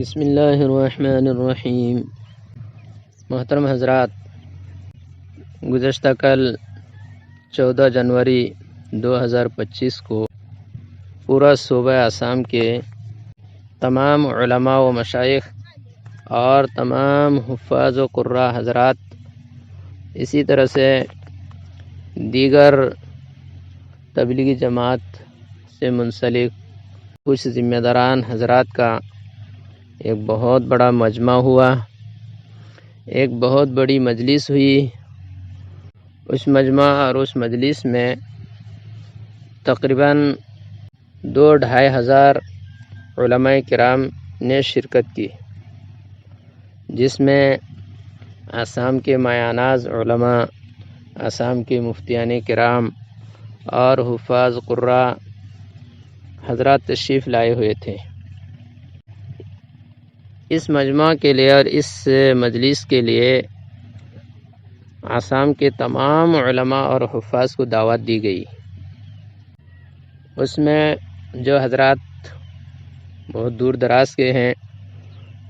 بسم اللہ الرحمن الرحیم۔ محترم حضرات، گزشتہ کل 14 جنوری 2025 کو پورا صوبہ آسام کے تمام علماء و مشائخ اور تمام حفاظ و قراء حضرات، اسی طرح سے دیگر تبلیغی جماعت سے منسلک کچھ ذمہ داران حضرات کا ایک بہت بڑا مجمع ہوا، ایک بہت بڑی مجلس ہوئی۔ اس مجمع اور اس مجلس میں تقریباً 2-2.5 ہزار علماء کرام نے شرکت کی، جس میں آسام کے مایہ ناز علماء، آسام کے مفتیان کرام اور حفاظ قراء حضرات تشریف لائے ہوئے تھے۔ اس مجمع کے لیے اور اس مجلس کے لیے آسام کے تمام علماء اور حفاظ کو دعوت دی گئی۔ اس میں جو حضرات بہت دور دراز کے ہیں،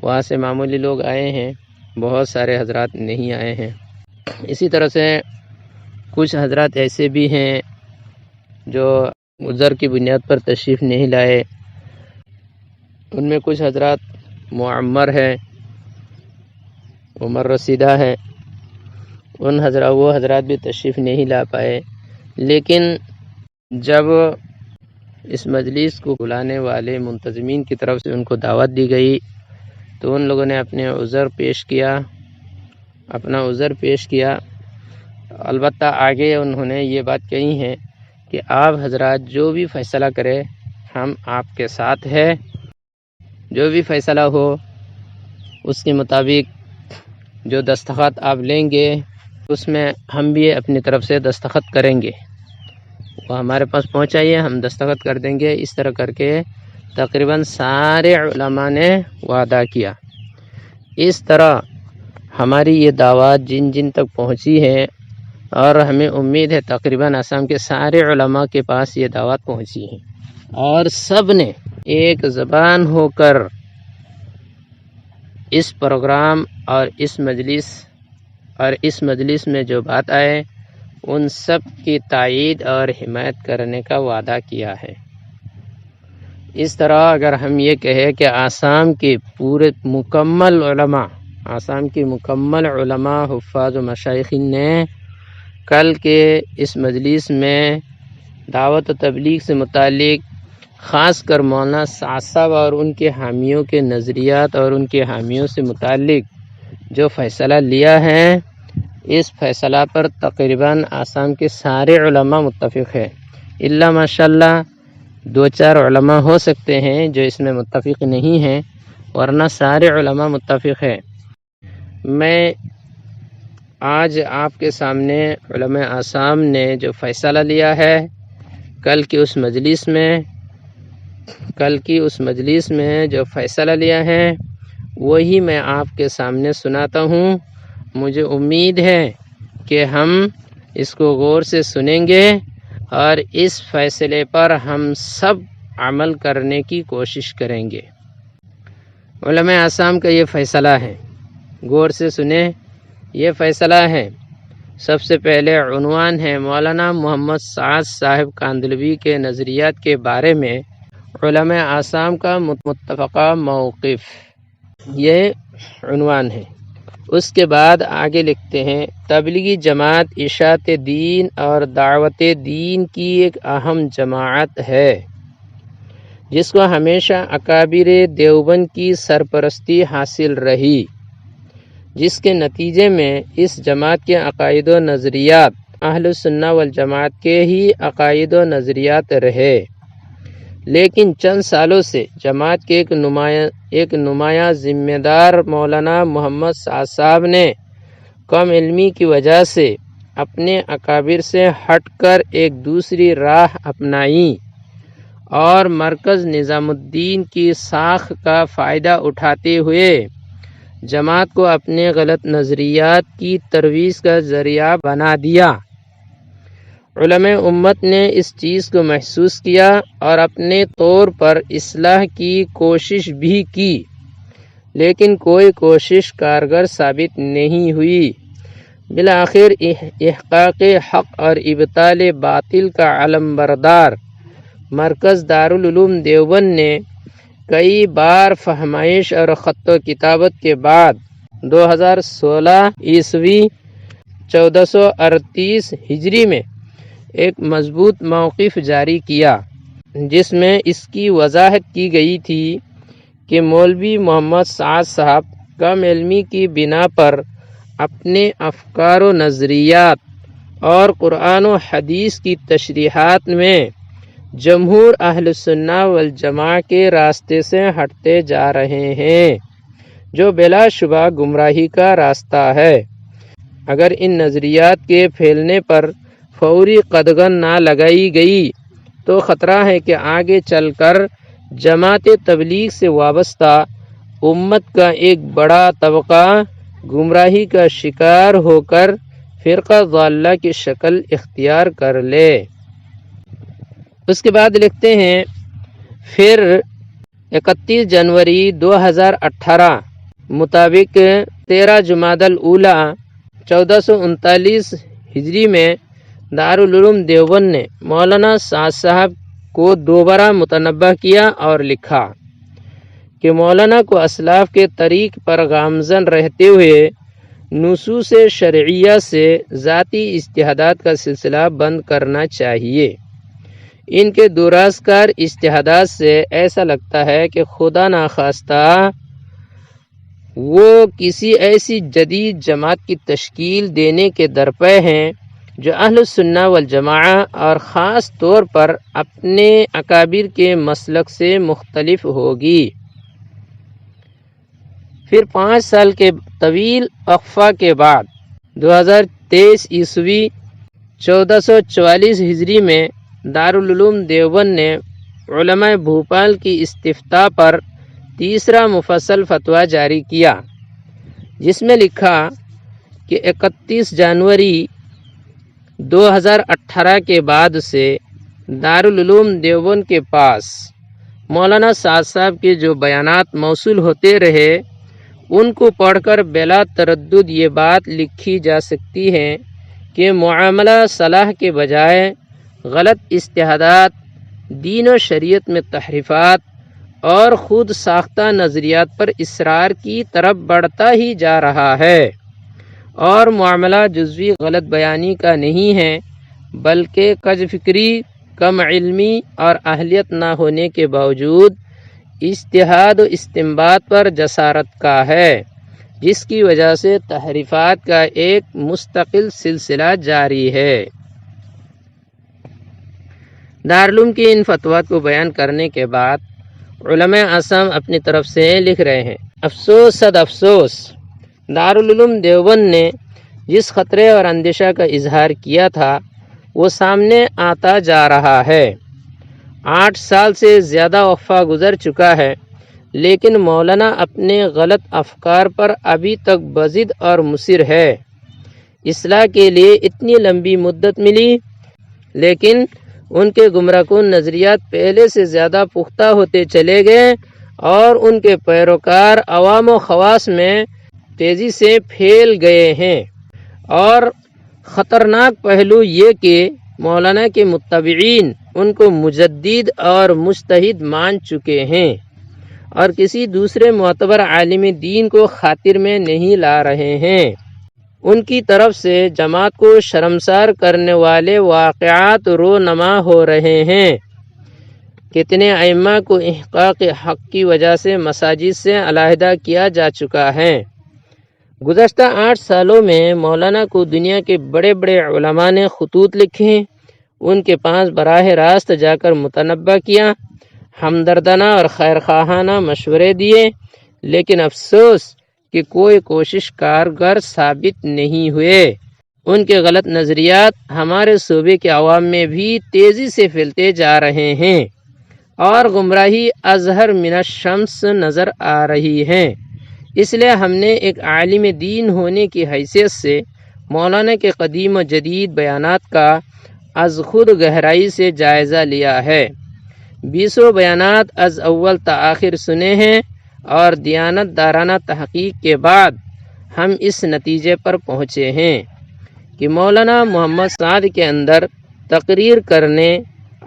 وہاں سے معمولی لوگ آئے ہیں، بہت سارے حضرات نہیں آئے ہیں۔ اسی طرح سے کچھ حضرات ایسے بھی ہیں جو عذر کی بنیاد پر تشریف نہیں لائے۔ ان میں کچھ حضرات معمر ہے، عمر رسیدہ ہے، وہ حضرات بھی تشریف نہیں لا پائے۔ لیکن جب اس مجلس کو بلانے والے منتظمین کی طرف سے ان کو دعوت دی گئی تو ان لوگوں نے اپنا عذر پیش کیا۔ البتہ آگے انہوں نے یہ بات کہی ہے کہ آپ حضرات جو بھی فیصلہ کرے ہم آپ کے ساتھ ہیں، جو بھی فیصلہ ہو اس کے مطابق جو دستخط آپ لیں گے اس میں ہم بھی اپنی طرف سے دستخط کریں گے، وہ ہمارے پاس پہنچائیے، ہم دستخط کر دیں گے۔ اس طرح کر کے تقریباً سارے علماء نے وعدہ کیا۔ اس طرح ہماری یہ دعوت جن جن تک پہنچی ہے، اور ہمیں امید ہے تقریباً آسام کے سارے علماء کے پاس یہ دعوت پہنچی ہے، اور سب نے ایک زبان ہو کر اس پروگرام اور اس مجلس میں جو بات آئے ان سب کی تائید اور حمایت کرنے کا وعدہ کیا ہے۔ اس طرح اگر ہم یہ کہیں کہ آسام کے مکمل علماء حفاظ و مشائخین نے کل کے اس مجلس میں دعوت و تبلیغ سے متعلق خاص کر مولانا سعد صاحب اور ان کے حامیوں کے نظریات اور ان کے حامیوں سے متعلق جو فیصلہ لیا ہے، اس فیصلہ پر تقریباً آسام کے سارے علماء متفق ہیں۔ الا ماشاءاللہ 2-4 علماء ہو سکتے ہیں جو اس میں متفق نہیں ہیں، ورنہ سارے علماء متفق ہیں۔ میں آج آپ کے سامنے علماء آسام نے جو فیصلہ لیا ہے کل کی اس مجلس میں جو فیصلہ لیا ہے وہی میں آپ کے سامنے سناتا ہوں۔ مجھے امید ہے کہ ہم اس کو غور سے سنیں گے اور اس فیصلے پر ہم سب عمل کرنے کی کوشش کریں گے۔ علماء آسام کا یہ فیصلہ ہے، غور سے سنیں۔ یہ فیصلہ ہے، سب سے پہلے عنوان ہے مولانا محمد سعد صاحب کاندھلوی کے نظریات کے بارے میں علماء آسام کا متفقہ موقف، یہ عنوان ہے۔ اس کے بعد آگے لکھتے ہیں تبلیغی جماعت اشاعت دین اور دعوت دین کی ایک اہم جماعت ہے جس کو ہمیشہ اکابر دیوبند کی سرپرستی حاصل رہی، جس کے نتیجے میں اس جماعت کے عقائد و نظریات اہل السنہ والجماعت کے ہی عقائد و نظریات رہے۔ لیکن چند سالوں سے جماعت کے ایک نمایاں ذمہ دار مولانا محمد سعد صاحب نے کم علمی کی وجہ سے اپنے اکابر سے ہٹ کر ایک دوسری راہ اپنائی اور مرکز نظام الدین کی ساکھ کا فائدہ اٹھاتے ہوئے جماعت کو اپنے غلط نظریات کی ترویج کا ذریعہ بنا دیا۔ علماء امت نے اس چیز کو محسوس کیا اور اپنے طور پر اصلاح کی کوشش بھی کی، لیکن کوئی کوشش کارگر ثابت نہیں ہوئی۔ بالآخر احقاق حق اور ابطال باطل کا علمبردار مرکز دارالعلوم دیوبند نے کئی بار فہمائش اور خط و کتابت کے بعد 2016 عیسوی 1438 ہجری میں ایک مضبوط موقف جاری کیا، جس میں اس کی وضاحت کی گئی تھی کہ مولوی محمد سعد صاحب کم علمی کی بنا پر اپنے افکار و نظریات اور قرآن و حدیث کی تشریحات میں جمہور اہل سنہ والجماع کے راستے سے ہٹتے جا رہے ہیں، جو بلا شبہ گمراہی کا راستہ ہے۔ اگر ان نظریات کے پھیلنے پر فوری قدغن نہ لگائی گئی تو خطرہ ہے کہ آگے چل کر جماعت تبلیغ سے وابستہ امت کا ایک بڑا طبقہ گمراہی کا شکار ہو کر فرقہ ضالہ کی شکل اختیار کر لے۔ اس کے بعد لکھتے ہیں، پھر 31 جنوری 2018 مطابق 13 جمادی الاولیٰ 1439 ہجری میں دارالعلوم دیوبند نے مولانا سعد صاحب کو دوبارہ متنبہ کیا اور لکھا کہ مولانا کو اسلاف کے طریق پر گامزن رہتے ہوئے نصوص شرعیہ سے ذاتی اجتہادات کا سلسلہ بند کرنا چاہیے۔ ان کے دراز کار اجتہادات سے ایسا لگتا ہے کہ خدا ناخواستہ وہ کسی ایسی جدید جماعت کی تشکیل دینے کے درپے ہیں جو اہل سنہ والجماع اور خاص طور پر اپنے اکابر کے مسلک سے مختلف ہوگی۔ پھر 5 سال کے طویل وقفہ کے بعد 2023 عیسوی 1444 ہجری میں دارالعلوم دیوبند نے علماء بھوپال کی استفتاء پر تیسرا مفصل فتویٰ جاری کیا، جس میں لکھا کہ 31 جنوری 2018 کے بعد سے دارالعلوم دیوبند کے پاس مولانا سعد صاحب کے جو بیانات موصول ہوتے رہے، ان کو پڑھ کر بلا تردد یہ بات لکھی جا سکتی ہے کہ معاملہ صلاح کے بجائے غلط اجتہادات، دین و شریعت میں تحریفات اور خود ساختہ نظریات پر اصرار کی طرف بڑھتا ہی جا رہا ہے، اور معاملہ جزوی غلط بیانی کا نہیں ہے بلکہ کج فکری، کم علمی اور اہلیت نہ ہونے کے باوجود اجتہاد و استنباط پر جسارت کا ہے، جس کی وجہ سے تحریفات کا ایک مستقل سلسلہ جاری ہے۔ دارالعلوم کی ان فتویٰ کو بیان کرنے کے بعد علماء اسام اپنی طرف سے لکھ رہے ہیں، افسوس صد افسوس، دارالعلوم دیوبند نے جس خطرے اور اندیشہ کا اظہار کیا تھا وہ سامنے آتا جا رہا ہے۔ 8 سال سے زیادہ وقفہ گزر چکا ہے، لیکن مولانا اپنے غلط افکار پر ابھی تک بضد اور مصر ہے۔ اصلاح کے لیے اتنی لمبی مدت ملی، لیکن ان کے گمراہ کن نظریات پہلے سے زیادہ پختہ ہوتے چلے گئے اور ان کے پیروکار عوام و خواص میں تیزی سے پھیل گئے ہیں، اور خطرناک پہلو یہ کہ مولانا کے متبعین ان کو مجدد اور مجتہد مان چکے ہیں اور کسی دوسرے معتبر عالم دین کو خاطر میں نہیں لا رہے ہیں۔ ان کی طرف سے جماعت کو شرمسار کرنے والے واقعات رونما ہو رہے ہیں۔ کتنے ائمہ کو احقاق حق کی وجہ سے مساجد سے علیحدہ کیا جا چکا ہے۔ گزشتہ 8 سالوں میں مولانا کو دنیا کے بڑے بڑے علماء نے خطوط لکھے، ان کے پاس براہ راست جا کر متنبہ کیا، ہمدردانہ اور خیرخواہانہ مشورے دیے، لیکن افسوس کہ کوئی کوشش کارگر ثابت نہیں ہوئے۔ ان کے غلط نظریات ہمارے صوبے کے عوام میں بھی تیزی سے پھیلتے جا رہے ہیں اور گمراہی اظہر من الشمس نظر آ رہی ہے۔ اس لیے ہم نے ایک عالم دین ہونے کی حیثیت سے مولانا کے قدیم و جدید بیانات کا از خود گہرائی سے جائزہ لیا ہے۔ 20 بیانات از اول تا آخر سنے ہیں اور دیانت دارانہ تحقیق کے بعد ہم اس نتیجے پر پہنچے ہیں کہ مولانا محمد سعد کے اندر تقریر کرنے،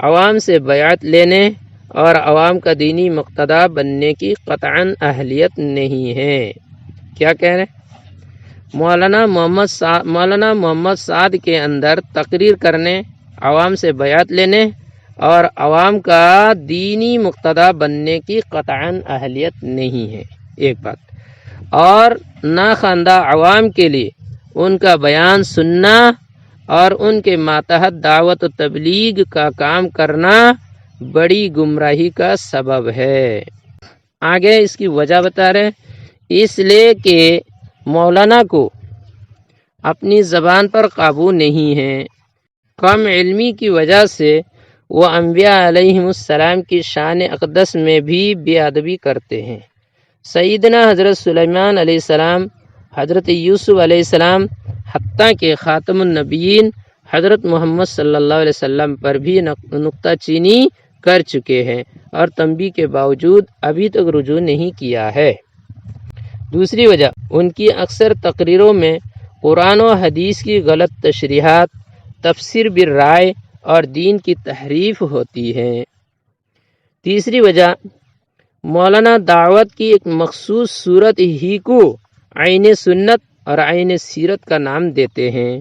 عوام سے بیعت لینے اور عوام کا دینی مقتدی بننے کی قطعاً اہلیت نہیں ہے۔ کیا کہہ رہے ہیں؟ مولانا محمد سعد کے اندر تقریر کرنے، عوام سے بیعت لینے اور عوام کا دینی مقتدی بننے کی قطعاً اہلیت نہیں ہے، ایک بات۔ اور ناخواندہ عوام کے لیے ان کا بیان سننا اور ان کے ماتحت دعوت و تبلیغ کا کام کرنا بڑی گمراہی کا سبب ہے۔ آگے اس کی وجہ بتا رہے، اس لیے کہ مولانا کو اپنی زبان پر قابو نہیں ہے، کم علمی کی وجہ سے وہ انبیاء علیہم السلام کی شان اقدس میں بھی بے ادبی کرتے ہیں۔ سیدنا حضرت سلیمان علیہ السلام، حضرت یوسف علیہ السلام، حتیٰ کہ خاتم النبیین حضرت محمد صلی اللہ علیہ وسلم پر بھی نکتہ چینی کر چکے ہیں اور تنبیہ کے باوجود ابھی تک رجوع نہیں کیا ہے۔ دوسری وجہ، ان کی اکثر تقریروں میں قرآن و حدیث کی غلط تشریحات، تفسیر بالرائے اور دین کی تحریف ہوتی ہے۔ تیسری وجہ، مولانا دعوت کی ایک مخصوص صورت ہی کو عین سنت اور عین سیرت کا نام دیتے ہیں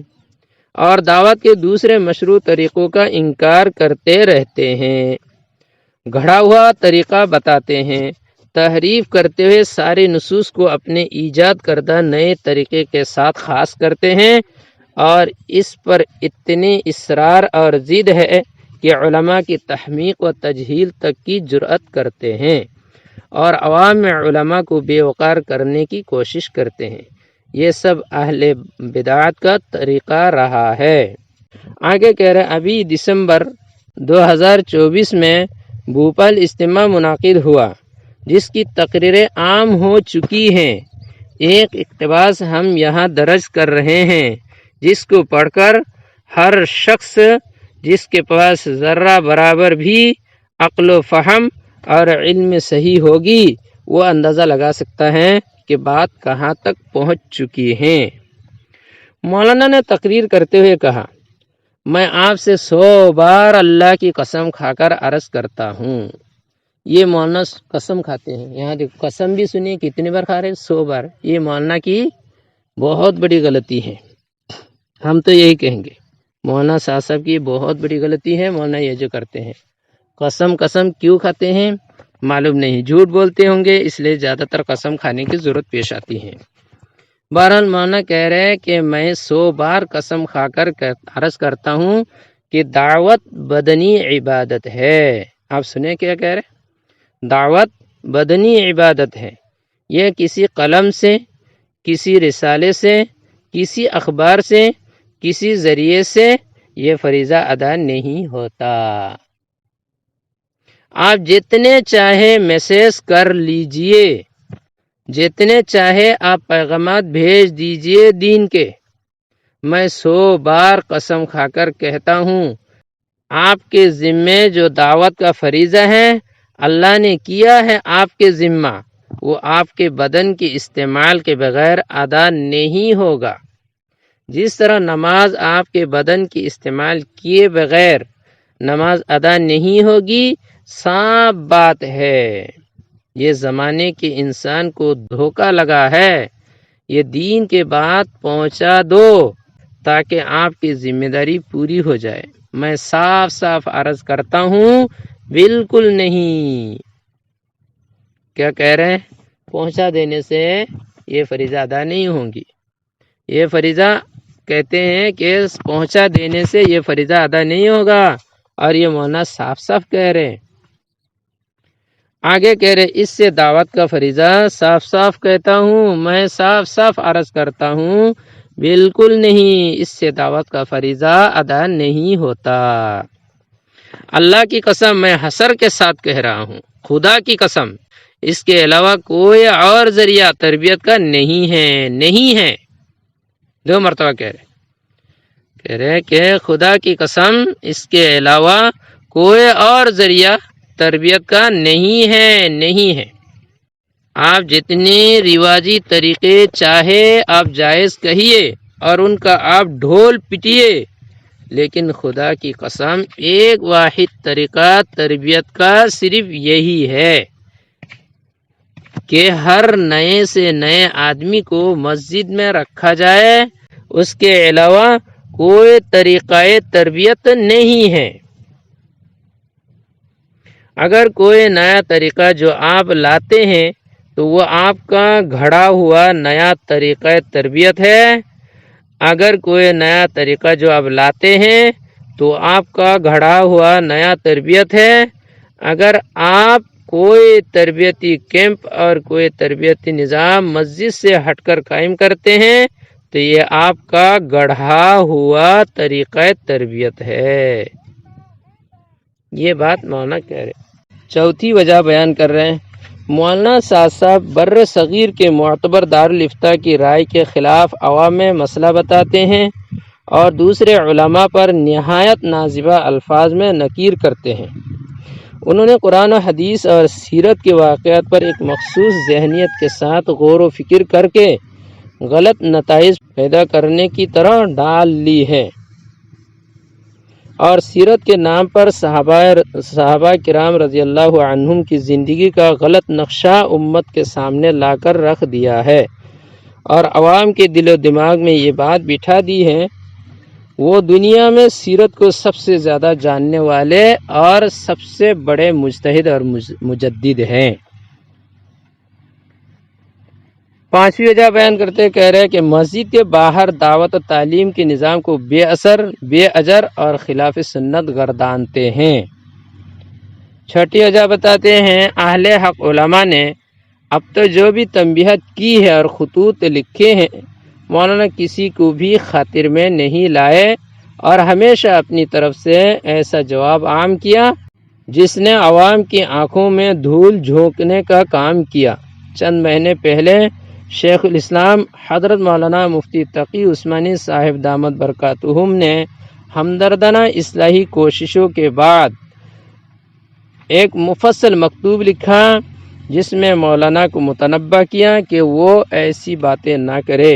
اور دعوت کے دوسرے مشروع طریقوں کا انکار کرتے رہتے ہیں، گھڑا ہوا طریقہ بتاتے ہیں، تحریف کرتے ہوئے سارے نصوص کو اپنے ایجاد کردہ نئے طریقے کے ساتھ خاص کرتے ہیں، اور اس پر اتنے اصرار اور ضد ہے کہ علماء کی تحمیق و تجہیل تک کی جرأت کرتے ہیں اور عوام میں علماء کو بے وقار کرنے کی کوشش کرتے ہیں۔ یہ سب اہل بدعت کا طریقہ رہا ہے۔ آگے کہہ رہے، ابھی دسمبر 2024 میں بھوپال اجتماع منعقد ہوا جس کی تقریریں عام ہو چکی ہیں۔ ایک اقتباس ہم یہاں درج کر رہے ہیں جس کو پڑھ کر ہر شخص جس کے پاس ذرہ برابر بھی عقل و فہم اور علم صحیح ہوگی وہ اندازہ لگا سکتا ہے کہ بات کہاں تک پہنچ چکی ہے۔ مولانا نے تقریر کرتے ہوئے کہا، میں آپ سے 100 بار اللہ کی قسم کھا کر عرض کرتا ہوں۔ یہ مولانا قسم کھاتے ہیں، یہاں دیکھو قسم بھی سنیے کتنی بار کھا رہے ہیں، 100 بار۔ یہ مولانا کی بہت بڑی غلطی ہے، ہم تو یہی کہیں گے مولانا صاحب کی بہت بڑی غلطی ہے۔ مولانا یہ جو کرتے ہیں، قسم کیوں کھاتے ہیں معلوم نہیں، جھوٹ بولتے ہوں گے اس لیے زیادہ تر قسم کھانے کی ضرورت پیش آتی ہے۔ بہرحال مولانا کہہ رہے ہیں کہ میں 100 بار قسم کھا کر عرض کرتا ہوں کہ دعوت بدنی عبادت ہے۔ آپ سنیں کیا کہہ رہے، دعوت بدنی عبادت ہے، یہ کسی قلم سے، کسی رسالے سے، کسی اخبار سے، کسی ذریعے سے یہ فریضہ ادا نہیں ہوتا۔ آپ جتنے چاہے میسیج کر لیجئے، جتنے چاہے آپ پیغامات بھیج دیجئے دین کے، میں 100 بار قسم کھا کر کہتا ہوں آپ کے ذمے جو دعوت کا فریضہ ہے اللہ نے کیا ہے آپ کے ذمہ، وہ آپ کے بدن کے استعمال کے بغیر ادا نہیں ہوگا۔ جس طرح نماز آپ کے بدن کے استعمال کیے بغیر نماز ادا نہیں ہوگی، صاف بات ہے یہ زمانے کے انسان کو دھوکہ لگا ہے۔ یہ دین کے بات پہنچا دو تاکہ آپ کی ذمہ داری پوری ہو جائے۔ میں صاف عرض کرتا ہوں بالکل نہیں۔ کیا کہہ رہے ہیں؟ پہنچا دینے سے یہ فریضہ ادا نہیں ہوں گی۔ یہ فریضہ کہتے ہیں کہ پہنچا دینے سے یہ فریضہ ادا نہیں ہوگا، اور یہ مولانا صاف کہہ رہے ہیں۔ آگے کہہ رہے، اس سے دعوت کا فریضہ صاف کہتا ہوں، میں صاف عرض کرتا ہوں بالکل نہیں، اس سے دعوت کا فریضہ ادا نہیں ہوتا۔ اللہ کی قسم میں حسر کے ساتھ کہہ رہا ہوں، خدا کی قسم اس کے علاوہ کوئی اور ذریعہ تربیت کا نہیں ہے۔ 2 مرتبہ کہہ رہے کہ خدا کی قسم اس کے علاوہ کوئی اور ذریعہ تربیت کا نہیں ہے۔ آپ جتنے رواجی طریقے چاہے آپ جائز کہیے اور ان کا آپ ڈھول پٹیے، لیکن خدا کی قسم ایک واحد طریقہ تربیت کا صرف یہی ہے کہ ہر نئے سے نئے آدمی کو مسجد میں رکھا جائے، اس کے علاوہ کوئی طریقہ تربیت نہیں ہے۔ اگر کوئی نیا طریقہ جو آپ لاتے ہیں تو وہ آپ کا گھڑا ہوا نیا طریقہ تربیت ہے۔ اگر کوئی نیا طریقہ جو آپ لاتے ہیں تو آپ کا گھڑا ہوا نیا تربیت ہے۔ اگر آپ کوئی تربیتی کیمپ اور کوئی تربیتی نظام مسجد سے ہٹ کر قائم کرتے ہیں تو یہ آپ کا گڑھا ہوا طریقہ تربیت ہے۔ یہ بات مولانا کہہ رہے۔ چوتھی وجہ بیان کر رہے ہیں، مولانا سعد صاحب بر صغیر کے معتبر دارالفتاء کی رائے کے خلاف عوام میں مسئلہ بتاتے ہیں اور دوسرے علماء پر نہایت نازیبہ الفاظ میں نکیر کرتے ہیں۔ انہوں نے قرآن و حدیث اور سیرت کے واقعات پر ایک مخصوص ذہنیت کے ساتھ غور و فکر کر کے غلط نتائج پیدا کرنے کی طرح ڈال لی ہے، اور سیرت کے نام پر صحابہ کرام رضی اللہ عنہم کی زندگی کا غلط نقشہ امت کے سامنے لا کر رکھ دیا ہے، اور عوام کے دل و دماغ میں یہ بات بٹھا دی ہے وہ دنیا میں سیرت کو سب سے زیادہ جاننے والے اور سب سے بڑے مجتہد اور مجدد ہیں۔ پانچویں وجہ بیان کرتے کہہ رہے کہ مسجد کے باہر دعوت و تعلیم کے نظام کو بے اثر، بے اجر اور خلاف سنت گردانتے ہیں۔ چھٹی وجہ بتاتے ہیں، اہل حق علماء نے اب تو جو بھی تنبیہات کی ہے اور خطوط لکھے ہیں، مولانا کسی کو بھی خاطر میں نہیں لائے اور ہمیشہ اپنی طرف سے ایسا جواب عام کیا جس نے عوام کی آنکھوں میں دھول جھونکنے کا کام کیا۔ چند مہینے پہلے شیخ الاسلام حضرت مولانا مفتی تقی عثمانی صاحب دامت برکاتہم نے ہمدردانہ اصلاحی کوششوں کے بعد ایک مفصل مکتوب لکھا جس میں مولانا کو متنبہ کیا کہ وہ ایسی باتیں نہ کرے۔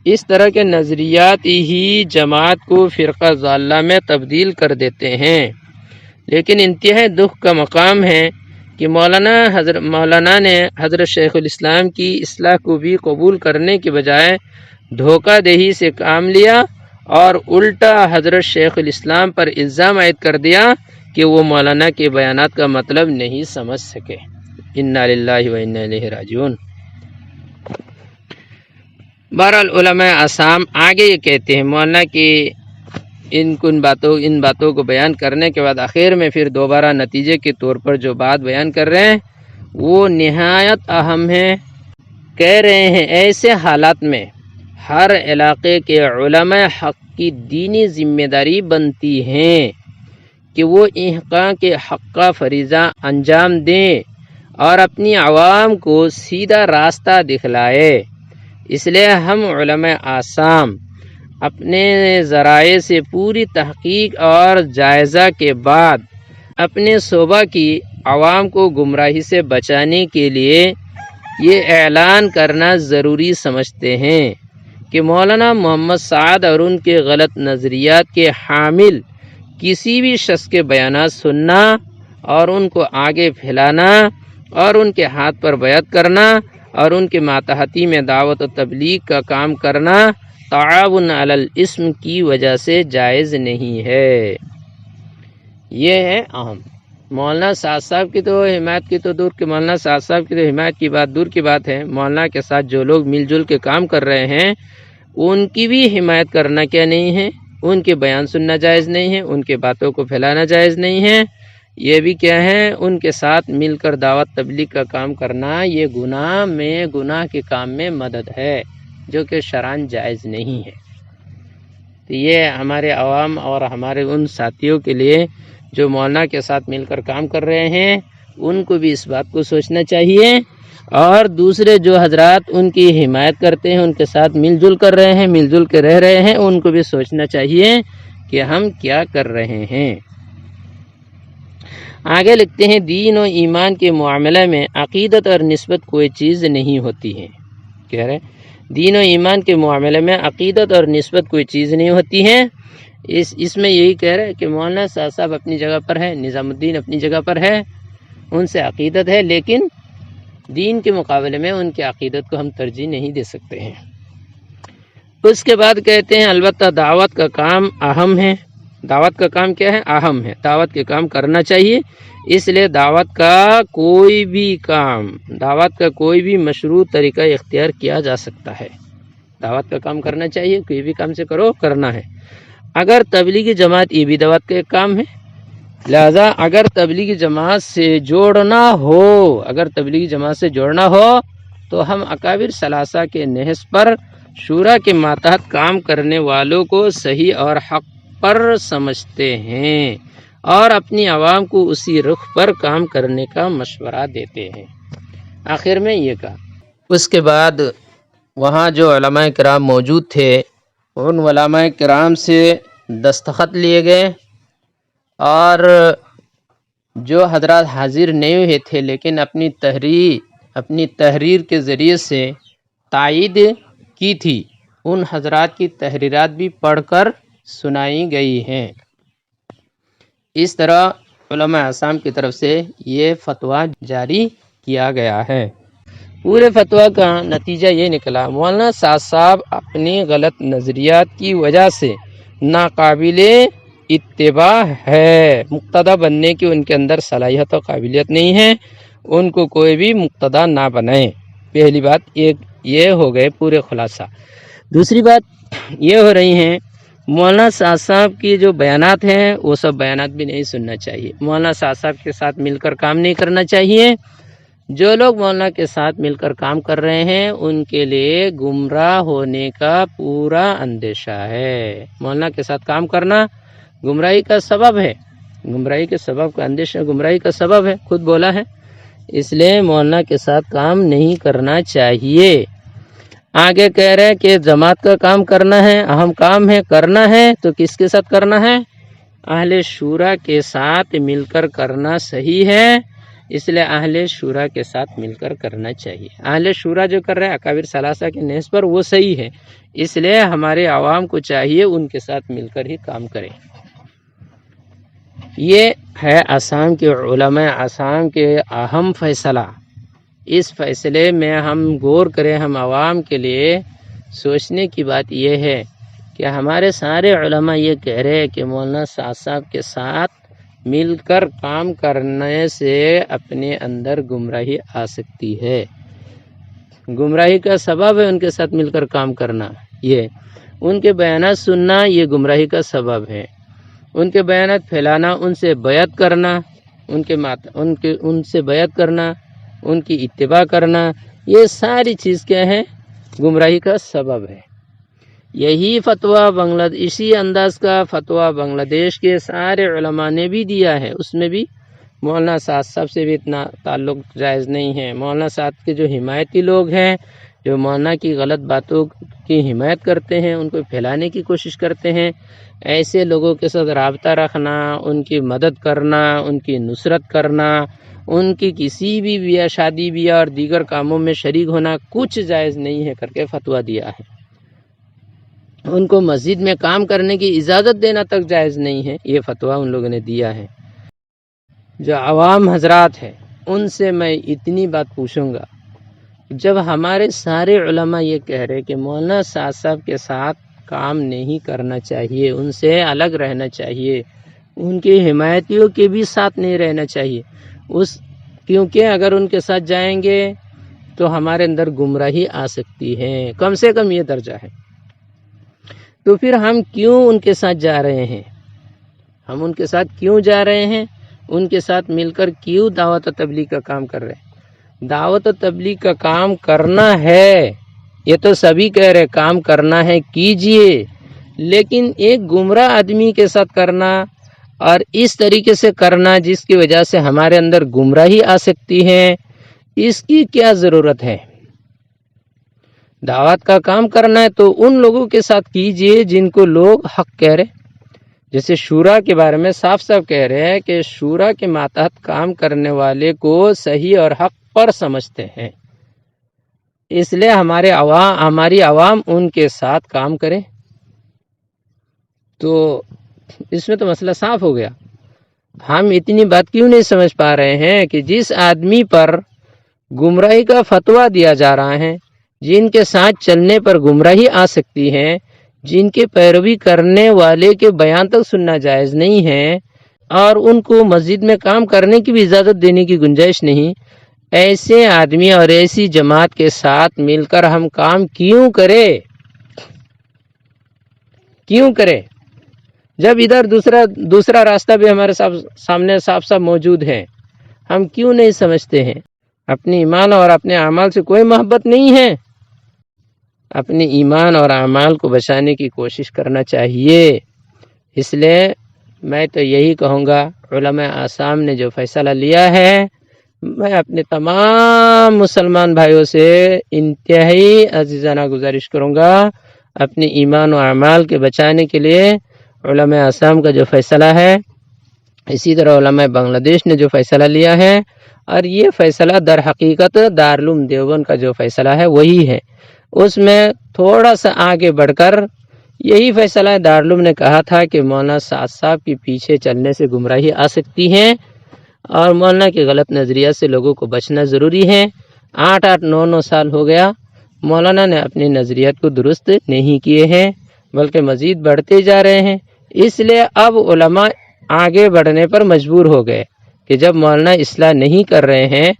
اس طرح کے نظریات ہی جماعت کو فرقہ ضالہ میں تبدیل کر دیتے ہیں، لیکن انتہائی دکھ کا مقام ہے کہ مولانا نے حضرت شیخ الاسلام کی اصلاح کو بھی قبول کرنے کے بجائے دھوکہ دہی سے کام لیا اور الٹا حضرت شیخ الاسلام پر الزام عائد کر دیا کہ وہ مولانا کے بیانات کا مطلب نہیں سمجھ سکے۔ انا للہ و انا الیہ راجعون۔ بہرحال علماء آسام آگے یہ کہتے ہیں، مولانا کی ان باتوں کو بیان کرنے کے بعد آخر میں پھر دوبارہ نتیجے کے طور پر جو بات بیان کر رہے ہیں وہ نہایت اہم ہے۔ کہہ رہے ہیں ایسے حالات میں ہر علاقے کے علماء حق کی دینی ذمہ داری بنتی ہے کہ وہ احقاق کے حق کا فریضہ انجام دیں اور اپنی عوام کو سیدھا راستہ دکھلائے۔ اس لیے ہم علماء آسام اپنے ذرائع سے پوری تحقیق اور جائزہ کے بعد اپنے صوبہ کی عوام کو گمراہی سے بچانے کے لیے یہ اعلان کرنا ضروری سمجھتے ہیں کہ مولانا محمد سعد اور ان کے غلط نظریات کے حامل کسی بھی شخص کے بیانات سننا اور ان کو آگے پھیلانا اور ان کے ہاتھ پر بیعت کرنا اور ان کے ماتحتی میں دعوت و تبلیغ کا کام کرنا تعاون علی الاسم کی وجہ سے جائز نہیں ہے۔ یہ ہے اہم۔ مولانا سعد صاحب کی تو حمایت کی تو دور کی مولانا سعد صاحب کی تو حمایت کی بات دور کی بات ہے، مولانا کے ساتھ جو لوگ مل جل کے کام کر رہے ہیں ان کی بھی حمایت کرنا کیا نہیں ہے، ان کے بیان سننا جائز نہیں ہے، ان کے باتوں کو پھیلانا جائز نہیں ہے، یہ بھی کیا ہے ان کے ساتھ مل کر دعوت تبلیغ کا کام کرنا یہ گناہ کے کام میں مدد ہے جو کہ شرعاً جائز نہیں ہے۔ تو یہ ہمارے عوام اور ہمارے ان ساتھیوں کے لیے جو مولانا کے ساتھ مل کر کام کر رہے ہیں ان کو بھی اس بات کو سوچنا چاہیے، اور دوسرے جو حضرات ان کی حمایت کرتے ہیں ان کے ساتھ مل جل کر رہے ہیں، مل جل کے رہ رہے ہیں، ان کو بھی سوچنا چاہیے کہ ہم کیا کر رہے ہیں۔ آگے لکھتے ہیں دین و ایمان کے معاملہ میں عقیدت اور نسبت کوئی چیز نہیں ہوتی ہے. کہہ رہے دین و ایمان کے معاملے میں عقیدت اور نسبت کوئی چیز نہیں ہوتی ہے. اس میں یہی کہہ رہے کہ مولانا سعد صاحب اپنی جگہ پر ہے، نظام الدین اپنی جگہ پر ہے، ان سے عقیدت ہے، لیکن دین کے مقابلے میں ان کی عقیدت کو ہم ترجیح نہیں دے سکتے ہیں. اس کے بعد کہتے ہیں البتہ دعوت کا کام اہم ہے. دعوت کا کام کیا ہے؟ اہم ہے. دعوت کے کام کرنا چاہیے. اس لیے دعوت کا کوئی بھی مشروع طریقہ اختیار کیا جا سکتا ہے. دعوت کا کام کرنا چاہیے، کوئی بھی کام سے کرنا ہے. اگر تبلیغی جماعت یہ بھی دعوت کا ایک کام ہے، لہذا اگر تبلیغی جماعت سے جوڑنا ہو تو ہم اکابر ثلاثہ کے نہج پر شورا کے ماتحت کام کرنے والوں کو صحیح اور حق پر سمجھتے ہیں اور اپنی عوام کو اسی رخ پر کام کرنے کا مشورہ دیتے ہیں. آخر میں یہ کہا. اس کے بعد وہاں جو علماء کرام موجود تھے ان علماء کرام سے دستخط لیے گئے، اور جو حضرات حاضر نہیں ہوئے تھے لیکن اپنی تحریر کے ذریعے سے تائید کی تھی، ان حضرات کی تحریرات بھی پڑھ کر سنائی گئی ہیں. اس طرح علماء اعصام کی طرف سے یہ فتویٰ جاری کیا گیا ہے. پورے فتویٰ کا نتیجہ یہ نکلا مولانا سعد صاحب اپنی غلط نظریات کی وجہ سے ناقابل اتباع ہے. مقتدی بننے کی ان کے اندر صلاحیت و قابلیت نہیں ہے. ان کو کوئی بھی مقتدی نہ بنائے. پہلی بات یہ ہو گئے پورے خلاصہ. دوسری بات یہ ہو رہی ہیں مولانا سعد صاحب کی جو بیانات ہیں وہ سب بیانات بھی نہیں سننا چاہیے. مولانا سعد صاحب کے ساتھ مل کر کام نہیں کرنا چاہیے. جو لوگ مولانا کے ساتھ مل کر کام کر رہے ہیں ان کے لیے گمراہ ہونے کا پورا اندیشہ ہے. مولانا کے ساتھ کام کرنا گمراہی کا سبب ہے. گمراہی کے سبب کا اندیشہ گمراہی کا سبب ہے، خود بولا ہے. اس لیے مولانا کے ساتھ کام نہیں کرنا چاہیے. آگے کہہ رہے کہ جماعت کا کام کرنا ہے، اہم کام ہے، کرنا ہے تو کس کے ساتھ کرنا ہے؟ اہل شورا کے ساتھ مل کر کرنا صحیح ہے. اس لیے اہل شورا کے ساتھ مل کر کرنا چاہیے. اہل شورا جو کر رہے ہیں اکابر ثلاثہ کے نہج پر وہ صحیح ہے. اس لیے ہمارے عوام کو چاہیے ان کے ساتھ مل کر ہی کام کریں. یہ ہے آسام کے علماء آسام کے اہم فیصلہ. اس فیصلے میں ہم غور کریں. ہم عوام کے لیے سوچنے کی بات یہ ہے کہ ہمارے سارے علماء یہ کہہ رہے ہیں کہ مولانا سعد صاحب کے ساتھ مل کر کام کرنے سے اپنے اندر گمراہی آ سکتی ہے. گمراہی کا سبب ہے ان کے ساتھ مل کر کام کرنا. یہ ان کے بیانات سننا یہ گمراہی کا سبب ہے. ان کے بیانات پھیلانا، ان سے بیعت کرنا، ان سے بیعت کرنا، ان کی اتباع کرنا، یہ ساری چیز کیا ہے؟ گمراہی کا سبب ہے. یہی فتویٰ اسی انداز کا فتویٰ بنگلہ دیش کے سارے علماء نے بھی دیا ہے. اس میں بھی مولانا سعد صاحب سے بھی اتنا تعلق جائز نہیں ہے. مولانا سعد کے جو حمایتی لوگ ہیں، جو مولانا کی غلط باتوں کی حمایت کرتے ہیں، ان کو پھیلانے کی کوشش کرتے ہیں، ایسے لوگوں کے ساتھ رابطہ رکھنا، ان کی مدد کرنا، ان کی نصرت کرنا، ان کی کسی بھی بیاہ شادی بیاہ اور دیگر کاموں میں شریک ہونا کچھ جائز نہیں ہے کر کے فتویٰ دیا ہے. ان کو مسجد میں کام کرنے کی اجازت دینا تک جائز نہیں ہے. یہ فتویٰ ان لوگوں نے دیا ہے. جو عوام حضرات ہیں ان سے میں اتنی بات پوچھوں گا، جب ہمارے سارے علماء یہ کہہ رہے کہ مولانا سعد صاحب کے ساتھ کام نہیں کرنا چاہیے، ان سے الگ رہنا چاہیے، ان کے حمایتیوں کے بھی ساتھ نہیں رہنا چاہیے، کیونکہ اگر ان کے ساتھ جائیں گے تو ہمارے اندر گمراہی آ سکتی ہے. کم سے کم یہ درجہ ہے. تو پھر ہم کیوں ان کے ساتھ جا رہے ہیں؟ ہم ان کے ساتھ کیوں جا رہے ہیں؟ ان کے ساتھ مل کر کیوں دعوت و تبلیغ کا کام کر رہے ہیں؟ دعوت و تبلیغ کا کام کرنا ہے، یہ تو سبھی کہہ رہے کام کرنا ہے، کیجئے، لیکن ایک گمراہ آدمی کے ساتھ کرنا اور اس طریقے سے کرنا جس کی وجہ سے ہمارے اندر گمراہی آ سکتی ہے، اس کی کیا ضرورت ہے؟ دعوت کا کام کرنا ہے تو ان لوگوں کے ساتھ کیجئے جن کو لوگ حق کہہ رہے، جیسے شورا کے بارے میں صاف صاف کہہ رہے ہیں کہ شورا کے ماتحت کام کرنے والے کو صحیح اور حق پر سمجھتے ہیں، اس لیے ہماری عوام ان کے ساتھ کام کرے۔ تو اس میں تو مسئلہ صاف ہو گیا۔ ہم اتنی بات کیوں نہیں سمجھ پا رہے ہیں کہ جس آدمی پر گمراہی کا فتویٰ دیا جا رہا ہے، جن کے ساتھ چلنے پر گمراہی آ سکتی ہے، جن کے پیروی کرنے والے کے بیان تک سننا جائز نہیں ہے، اور ان کو مسجد میں کام کرنے کی بھی اجازت دینے کی گنجائش نہیں، ایسے آدمی اور ایسی جماعت کے ساتھ مل کر ہم کام کیوں کرے جب ادھر دوسرا راستہ بھی ہمارے سامنے صاف صاف موجود ہے؟ ہم کیوں نہیں سمجھتے ہیں؟ اپنی ایمان اور اپنے اعمال سے کوئی محبت نہیں ہے، اپنے ایمان اور اعمال کو بچانے کی کوشش کرنا چاہیے۔ اس لیے میں تو یہی کہوں گا، علماء اعصام نے جو فیصلہ لیا ہے، میں اپنے تمام مسلمان بھائیوں سے انتہائی عزیزانہ گزارش کروں گا، اپنے ایمان و اعمال کے بچانے کے لیے علماء اعصام کا جو فیصلہ ہے، اسی طرح علماء بنگلہ دیش نے جو فیصلہ لیا ہے، اور یہ فیصلہ در حقیقت دارالعلوم دیوبند کا جو فیصلہ ہے وہی ہے۔ اس میں تھوڑا سا آگے بڑھ کر یہی فیصلہ دارالعلوم نے کہا تھا کہ مولانا سعد صاحب کے پیچھے چلنے سے گمراہی آ سکتی ہے، اور مولانا کے غلط نظریہ سے لوگوں کو بچنا ضروری ہے۔ 8-9 سال ہو گیا، مولانا نے اپنے نظریات کو درست نہیں کیے ہیں، بلکہ مزید بڑھتے جا رہے ہیں۔ اس لیے اب علماء آگے بڑھنے پر مجبور ہو گئے کہ جب مولانا اصلاح نہیں کر رہے ہیں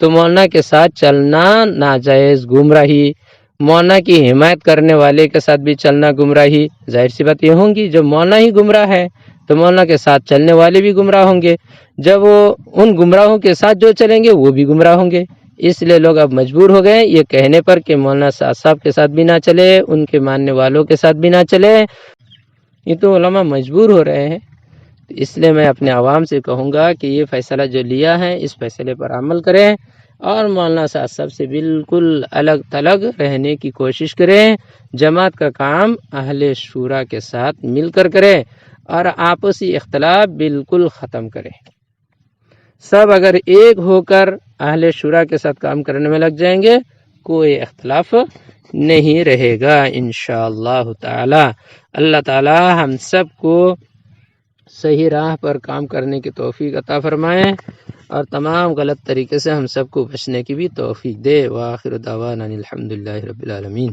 تو مولانا کے ساتھ چلنا ناجائز گمراہی، مولانا کی حمایت کرنے والے کے ساتھ بھی چلنا گمراہی۔ ظاہر سی بات یہ ہوں گی، جب مولانا ہی گمراہ ہے تو مولانا کے ساتھ چلنے والے بھی گمراہ ہوں گے، جب وہ ان گمراہوں کے ساتھ جو چلیں گے وہ بھی گمراہ ہوں گے۔ اس لیے لوگ اب مجبور ہو گئے یہ کہنے پر کہ مولانا سعد صاحب کے ساتھ بھی نہ چلے، ان کے ماننے والوں کے ساتھ بھی نہ چلے۔ یہ تو علماء مجبور ہو رہے ہیں۔ اس لیے میں اپنے عوام سے کہوں گا کہ یہ فیصلہ جو لیا ہے اس فیصلے پر عمل کریں، اور مولانا سعد صاحب سے بالکل الگ تھلگ رہنے کی کوشش کریں۔ جماعت کا کام اہل شورا کے ساتھ مل کر کریں، اور آپسی اختلاف بالکل ختم کریں۔ سب اگر ایک ہو کر اہل شورا کے ساتھ کام کرنے میں لگ جائیں گے، کوئی اختلاف نہیں رہے گا انشاءاللہ تعالی۔ اللہ تعالی ہم سب کو صحیح راہ پر کام کرنے کی توفیق عطا فرمائے، اور تمام غلط طریقے سے ہم سب کو بچنے کی بھی توفیق دے۔ وآخر دعوانا الحمدللہ رب العالمین۔